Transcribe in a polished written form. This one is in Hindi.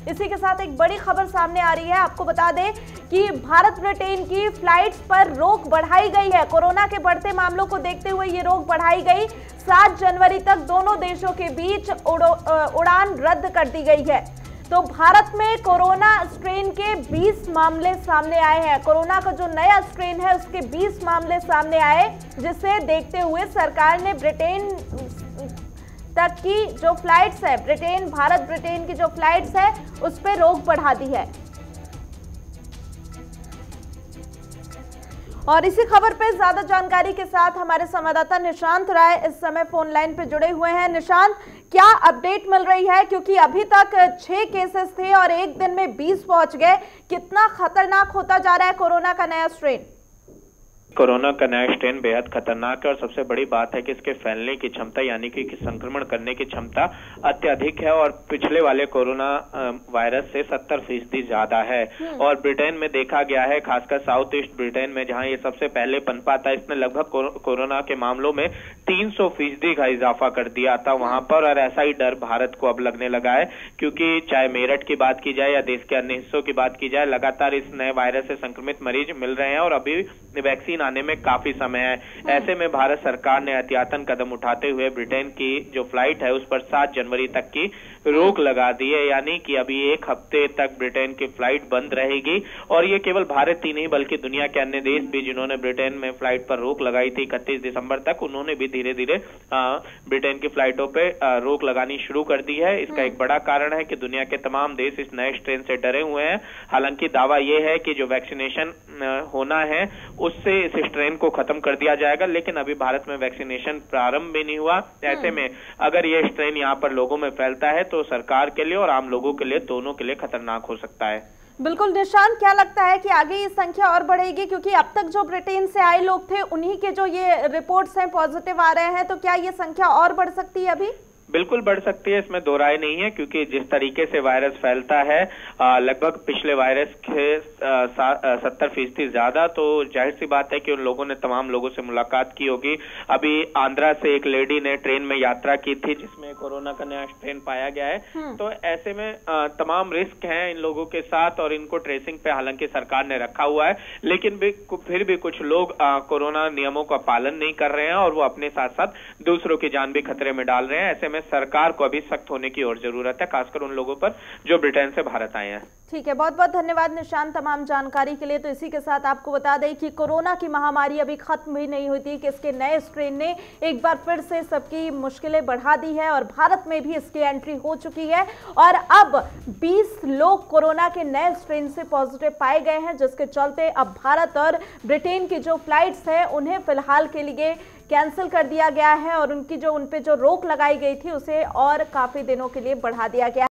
इसी के साथ एक बड़ी खबर सामने आ रही है। आपको बता दें कि भारत ब्रिटेन की फ्लाइट्स पर रोक बढ़ाई गई है। कोरोना के बढ़ते मामलों को देखते हुए ये रोक बढ़ाई गई। 7 जनवरी तक दोनों देशों के बीच उड़ान रद्द कर दी गई है। तो भारत में कोरोना स्ट्रेन के 20 मामले सामने आए हैं। कोरोना का जो नया स्ट्रेन है उसके 20 मामले सामने आए, जिसे देखते हुए सरकार ने ब्रिटेन तक की जो फ्लाइट्स है, भारत ब्रिटेन की जो फ्लाइट्स है उस पर रोक बढ़ा दी है। और इसी खबर पे ज्यादा जानकारी के साथ हमारे संवाददाता निशांत राय इस समय फोन लाइन पे जुड़े हुए हैं। निशांत, क्या अपडेट मिल रही है? क्योंकि अभी तक 6 केसेस थे और एक दिन में 20 पहुंच गए। कितना खतरनाक होता जा रहा है कोरोना का नया स्ट्रेन? कोरोना का नया स्ट्रेन बेहद खतरनाक है और सबसे बड़ी बात है कि इसके फैलने की क्षमता यानी कि संक्रमण करने की क्षमता अत्यधिक है और पिछले वाले कोरोना वायरस से 70% ज्यादा है। और ब्रिटेन में देखा गया है, खासकर साउथ ईस्ट ब्रिटेन में जहां ये सबसे पहले पनपा था, इसने लगभग कोरोना के मामलों में 300% का इजाफा कर दिया था वहां पर। और ऐसा ही डर भारत को अब लगने लगा है, क्योंकि चाहे मेरठ की बात की जाए या देश के अन्य हिस्सों की बात की जाए, लगातार इस नए वायरस से संक्रमित मरीज मिल रहे हैं और अभी वैक्सीन आने में काफी समय है। ऐसे में भारत सरकार ने एहतियातन कदम उठाते हुए ब्रिटेन की जो फ्लाइट है उस पर 7 जनवरी तक की रोक लगा दी है, यानी कि अभी 1 हफ्ते तक ब्रिटेन की फ्लाइट बंद रहेगी। और ये केवल भारत ही नहीं बल्कि दुनिया के अन्य देश भी जिन्होंने ब्रिटेन में फ्लाइट पर रोक लगाई थी 31 दिसंबर तक, उन्होंने भी धीरे धीरे ब्रिटेन की फ्लाइटों पे रोक लगानी शुरू कर दी है। इसका एक बड़ा कारण है कि दुनिया के तमाम देश इस नए स्ट्रेन से डरे हुए हैं। हालांकि दावा यह है कि जो वैक्सीनेशन होना है उससे इस स्ट्रेन को खत्म कर दिया जाएगा, लेकिन अभी भारत में वैक्सीनेशन प्रारंभ भी नहीं हुआ। ऐसे में अगर ये स्ट्रेन यहाँ पर लोगों में फैलता है तो सरकार के लिए और आम लोगों के लिए, दोनों के लिए खतरनाक हो सकता है। बिल्कुल निशांत, क्या लगता है कि आगे ये संख्या और बढ़ेगी? क्योंकि अब तक जो ब्रिटेन से आए लोग थे उन्हीं के जो ये रिपोर्ट्स हैं पॉजिटिव आ रहे हैं, तो क्या ये संख्या और बढ़ सकती है अभी? बिल्कुल बढ़ सकती है, इसमें दो राय नहीं है, क्योंकि जिस तरीके से वायरस फैलता है लगभग पिछले वायरस के 70% ज्यादा, तो जाहिर सी बात है कि उन लोगों ने तमाम लोगों से मुलाकात की होगी। अभी आंध्रा से एक लेडी ने ट्रेन में यात्रा की थी जिसमें कोरोना का नया स्ट्रेन पाया गया है। तो ऐसे में तमाम रिस्क हैं इन लोगों के साथ और इनको ट्रेसिंग पे हालांकि सरकार ने रखा हुआ है, लेकिन फिर भी कुछ लोग कोरोना नियमों का पालन नहीं कर रहे हैं और वो अपने साथ साथ दूसरों की जान भी खतरे में डाल रहे हैं। ऐसे में सरकार को अभी सख्त होने की और जरूरत है, खासकर उन लोगों पर जो ब्रिटेन से भारत आए हैं। ठीक है, बहुत बहुत धन्यवाद निशांत तमाम जानकारी के लिए। तो इसी के साथ आपको बता दें कि कोरोना की महामारी अभी खत्म भी नहीं हुई थी कि इसके नए स्ट्रेन ने एक बार फिर से सबकी मुश्किलें बढ़ा दी है और भारत में भी इसकी एंट्री हो चुकी है। और अब 20 लोग कोरोना के नए स्ट्रेन से पॉजिटिव पाए गए हैं, जिसके चलते अब भारत और ब्रिटेन की जो फ्लाइट्स है उन्हें फिलहाल के लिए कैंसिल कर दिया गया है और उन पे जो रोक लगाई गई थी उसे और काफी दिनों के लिए बढ़ा दिया गया है।